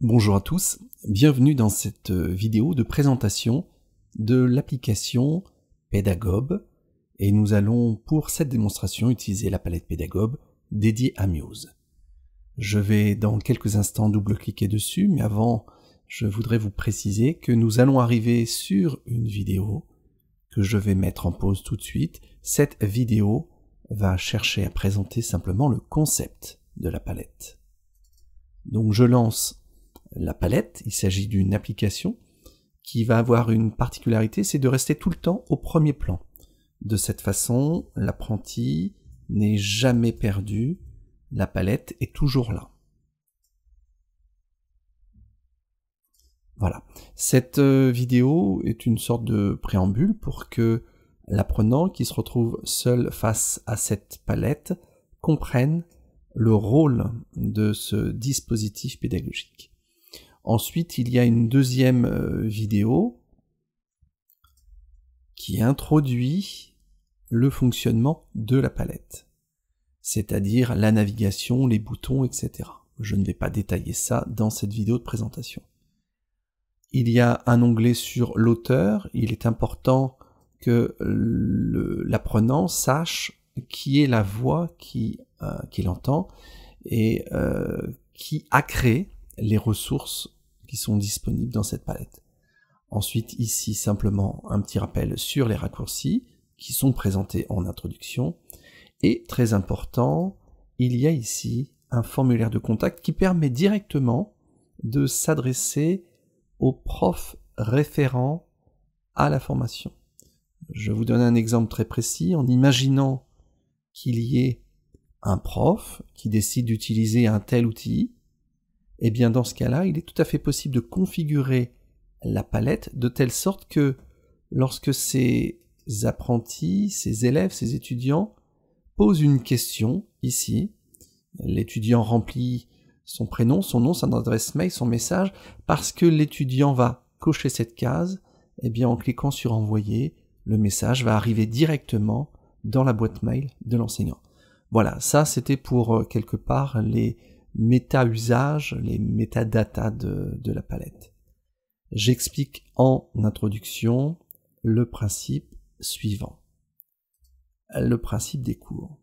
Bonjour à tous, bienvenue dans cette vidéo de présentation de l'application Pedagobe et nous allons pour cette démonstration utiliser la palette Pedagobe dédiée à Muse. Je vais dans quelques instants double-cliquer dessus, mais avant je voudrais vous préciser que nous allons arriver sur une vidéo que je vais mettre en pause tout de suite. Cette vidéo va chercher à présenter simplement le concept de la palette. Donc je lance la palette, il s'agit d'une application qui va avoir une particularité, c'est de rester tout le temps au premier plan. De cette façon, l'apprenti n'est jamais perdu, la palette est toujours là. Voilà, cette vidéo est une sorte de préambule pour que l'apprenant qui se retrouve seul face à cette palette comprenne le rôle de ce dispositif pédagogique. Ensuite, il y a une deuxième vidéo qui introduit le fonctionnement de la palette, c'est-à-dire la navigation, les boutons, etc. Je ne vais pas détailler ça dans cette vidéo de présentation. Il y a un onglet sur l'auteur, il est important que l'apprenant sache qui est la voix qu'il entend et qui a créé les ressources qui sont disponibles dans cette palette. Ensuite, ici, simplement un petit rappel sur les raccourcis qui sont présentés en introduction. Et très important, il y a ici un formulaire de contact qui permet directement de s'adresser au prof référent à la formation. Je vous donne un exemple très précis en imaginant qu'il y ait un prof qui décide d'utiliser un tel outil. Eh bien dans ce cas-là, il est tout à fait possible de configurer la palette de telle sorte que lorsque ces apprentis, ces élèves, ces étudiants posent une question ici, l'étudiant remplit son prénom, son nom, son adresse mail, son message, parce que l'étudiant va cocher cette case, eh bien en cliquant sur envoyer, le message va arriver directement dans la boîte mail de l'enseignant. Voilà, ça c'était pour quelque part les méta-usages, les métadatas de la palette. J'explique en introduction le principe suivant. Le principe des cours.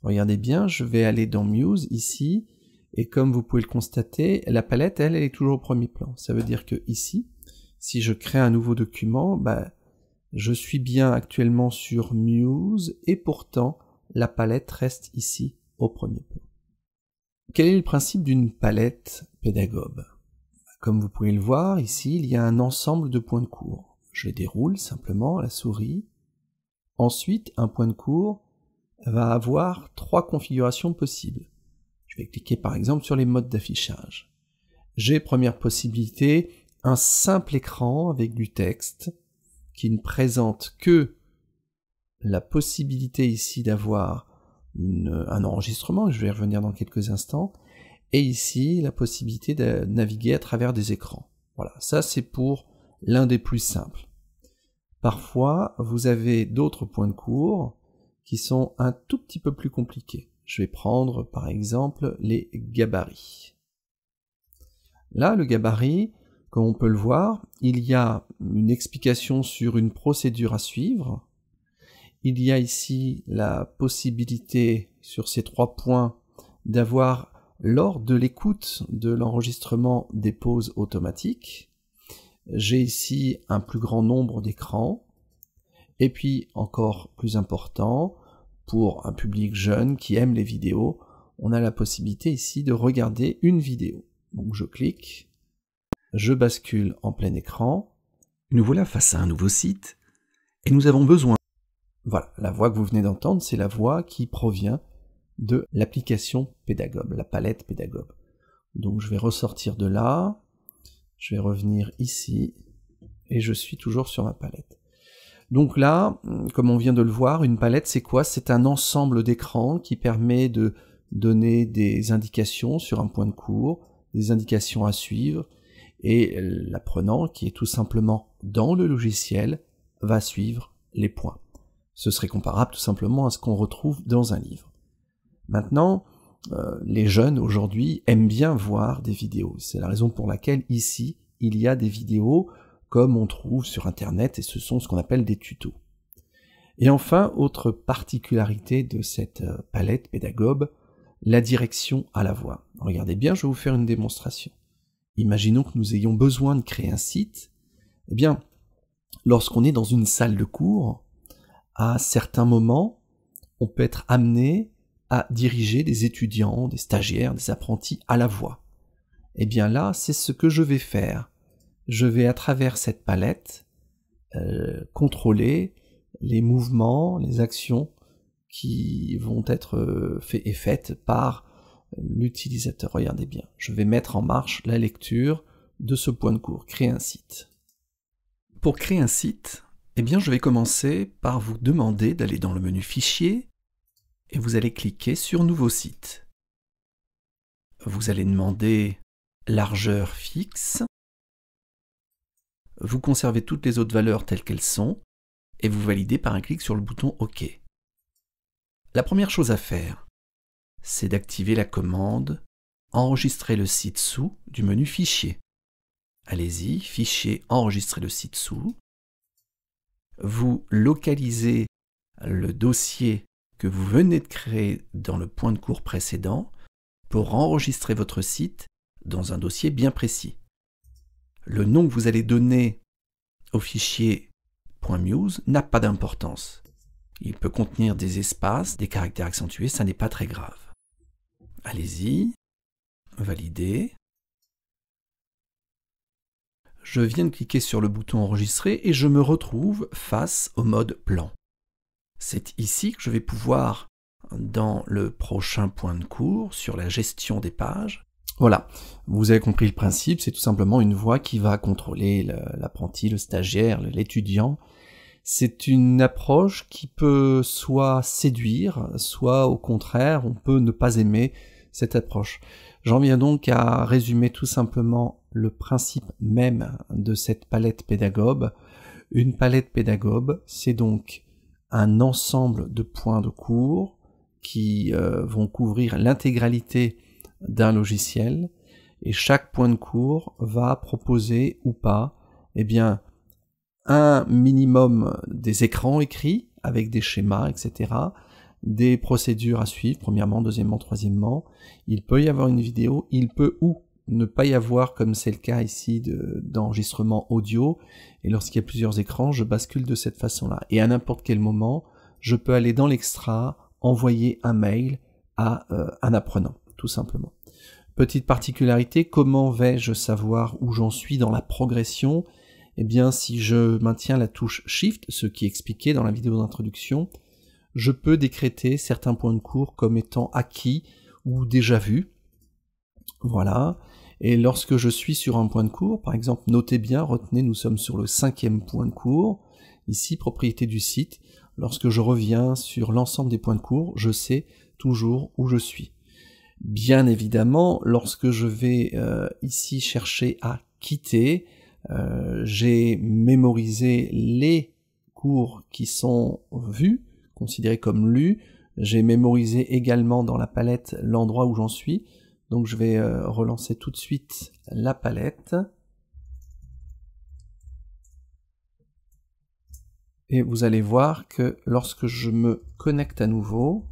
Regardez bien, je vais aller dans Muse ici, et comme vous pouvez le constater, la palette, elle est toujours au premier plan. Ça veut dire que ici, si je crée un nouveau document, je suis bien actuellement sur Muse, et pourtant, la palette reste ici au premier plan. Quel est le principe d'une palette Pedagobe? Comme vous pouvez le voir, ici, il y a un ensemble de points de cours. Je déroule simplement la souris. Ensuite, un point de cours va avoir trois configurations possibles. Je vais cliquer par exemple sur les modes d'affichage. J'ai première possibilité, un simple écran avec du texte qui ne présente que la possibilité ici d'avoir un enregistrement, je vais y revenir dans quelques instants, et ici la possibilité de naviguer à travers des écrans. Voilà, ça c'est pour l'un des plus simples. Parfois, vous avez d'autres points de cours qui sont un tout petit peu plus compliqués. Je vais prendre par exemple les gabarits. Là, le gabarit, comme on peut le voir, il y a une explication sur une procédure à suivre. Il y a ici la possibilité, sur ces trois points, d'avoir, lors de l'écoute de l'enregistrement, des pauses automatiques. J'ai ici un plus grand nombre d'écrans. Et puis, encore plus important, pour un public jeune qui aime les vidéos, on a la possibilité ici de regarder une vidéo. Donc je clique, je bascule en plein écran. Nous voilà face à un nouveau site, et nous avons besoin. Voilà, la voix que vous venez d'entendre, c'est la voix qui provient de l'application Pedagobe, la palette Pedagobe. Donc je vais ressortir de là, je vais revenir ici, et je suis toujours sur ma palette. Donc là, comme on vient de le voir, une palette c'est quoi? C'est un ensemble d'écrans qui permet de donner des indications sur un point de cours, des indications à suivre, et l'apprenant, qui est tout simplement dans le logiciel, va suivre les points. Ce serait comparable tout simplement à ce qu'on retrouve dans un livre. Maintenant, les jeunes aujourd'hui aiment bien voir des vidéos. C'est la raison pour laquelle ici, il y a des vidéos comme on trouve sur Internet, et ce sont ce qu'on appelle des tutos. Et enfin, autre particularité de cette palette Pédagobe, la direction à la voix. Regardez bien, je vais vous faire une démonstration. Imaginons que nous ayons besoin de créer un site. Eh bien, lorsqu'on est dans une salle de cours, à certains moments, on peut être amené à diriger des étudiants, des stagiaires, des apprentis à la voix. Eh bien là, c'est ce que je vais faire. Je vais, à travers cette palette, contrôler les mouvements, les actions qui vont être faites par l'utilisateur. Regardez bien, je vais mettre en marche la lecture de ce point de cours, créer un site. Pour créer un site, eh bien je vais commencer par vous demander d'aller dans le menu Fichier et vous allez cliquer sur Nouveau site. Vous allez demander largeur fixe. Vous conservez toutes les autres valeurs telles qu'elles sont et vous validez par un clic sur le bouton OK. La première chose à faire, c'est d'activer la commande « Enregistrer le site sous » du menu Fichier. Allez-y, Fichier, enregistrer le site sous. Vous localisez le dossier que vous venez de créer dans le point de cours précédent pour enregistrer votre site dans un dossier bien précis. Le nom que vous allez donner au fichier .muse n'a pas d'importance. Il peut contenir des espaces, des caractères accentués, ça n'est pas très grave. Allez-y, validez. Je viens de cliquer sur le bouton enregistrer et je me retrouve face au mode plan. C'est ici que je vais pouvoir, dans le prochain point de cours, sur la gestion des pages. Voilà, vous avez compris le principe, c'est tout simplement une voix qui va contrôler l'apprenti, le stagiaire, l'étudiant. C'est une approche qui peut soit séduire, soit au contraire, on peut ne pas aimer cette approche. J'en viens donc à résumer tout simplement le principe même de cette palette Pédagobe. Une palette Pédagobe, c'est donc un ensemble de points de cours qui vont couvrir l'intégralité d'un logiciel, et chaque point de cours va proposer ou pas, eh bien, un minimum des écrans écrits avec des schémas, etc., des procédures à suivre, premièrement, deuxièmement, troisièmement. Il peut y avoir une vidéo, il peut ou ne pas y avoir, comme c'est le cas ici d'enregistrement audio, et lorsqu'il y a plusieurs écrans, je bascule de cette façon-là. Et à n'importe quel moment, je peux aller dans l'extra, envoyer un mail à un apprenant, tout simplement. Petite particularité, comment vais-je savoir où j'en suis dans la progression? Eh bien, si je maintiens la touche Shift, ce qui est expliqué dans la vidéo d'introduction, je peux décréter certains points de cours comme étant acquis ou déjà vus. Voilà. Et lorsque je suis sur un point de cours, par exemple, notez bien, retenez, nous sommes sur le 5e point de cours. Ici, propriété du site. Lorsque je reviens sur l'ensemble des points de cours, je sais toujours où je suis. Bien évidemment, lorsque je vais ici chercher à quitter, j'ai mémorisé les cours qui sont vus, considérés comme lus. J'ai mémorisé également dans la palette l'endroit où j'en suis. Donc je vais relancer tout de suite la palette. Et vous allez voir que lorsque je me connecte à nouveau,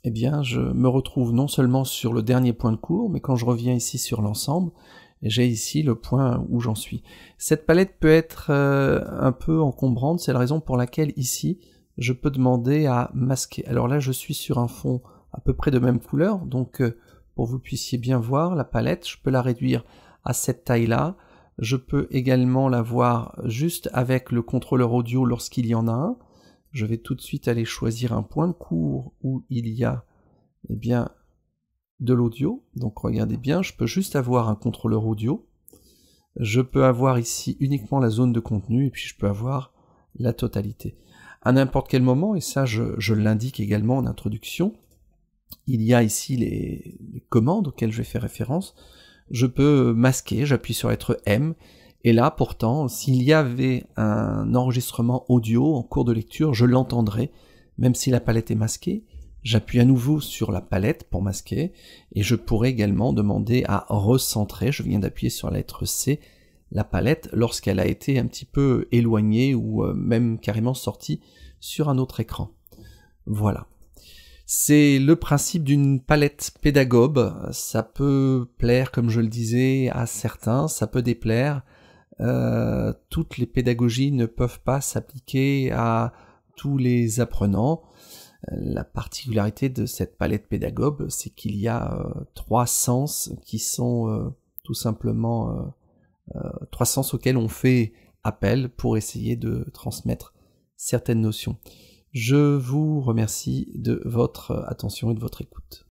eh bien, je me retrouve non seulement sur le dernier point de cours, mais quand je reviens ici sur l'ensemble, j'ai ici le point où j'en suis. Cette palette peut être un peu encombrante, c'est la raison pour laquelle ici, je peux demander à masquer. Alors là, je suis sur un fond à peu près de même couleur, donc pour que vous puissiez bien voir la palette, je peux la réduire à cette taille-là. Je peux également la voir juste avec le contrôleur audio lorsqu'il y en a un. Je vais tout de suite aller choisir un point de cours où il y a eh bien, de l'audio. Donc regardez bien, je peux juste avoir un contrôleur audio. Je peux avoir ici uniquement la zone de contenu et puis je peux avoir la totalité. À n'importe quel moment, et ça je l'indique également en introduction, il y a ici les commandes auxquelles je vais faire référence. Je peux masquer, j'appuie sur la lettre M, et là pourtant, s'il y avait un enregistrement audio en cours de lecture, je l'entendrai, même si la palette est masquée. J'appuie à nouveau sur la palette pour masquer, et je pourrais également demander à recentrer, je viens d'appuyer sur la lettre C, la palette lorsqu'elle a été un petit peu éloignée ou même carrément sortie sur un autre écran. Voilà. C'est le principe d'une palette pédagogue. Ça peut plaire, comme je le disais, à certains, ça peut déplaire. Toutes les pédagogies ne peuvent pas s'appliquer à tous les apprenants. La particularité de cette palette pédagogue, c'est qu'il y a 3 sens qui sont tout simplement 3 sens auxquels on fait appel pour essayer de transmettre certaines notions. Je vous remercie de votre attention et de votre écoute.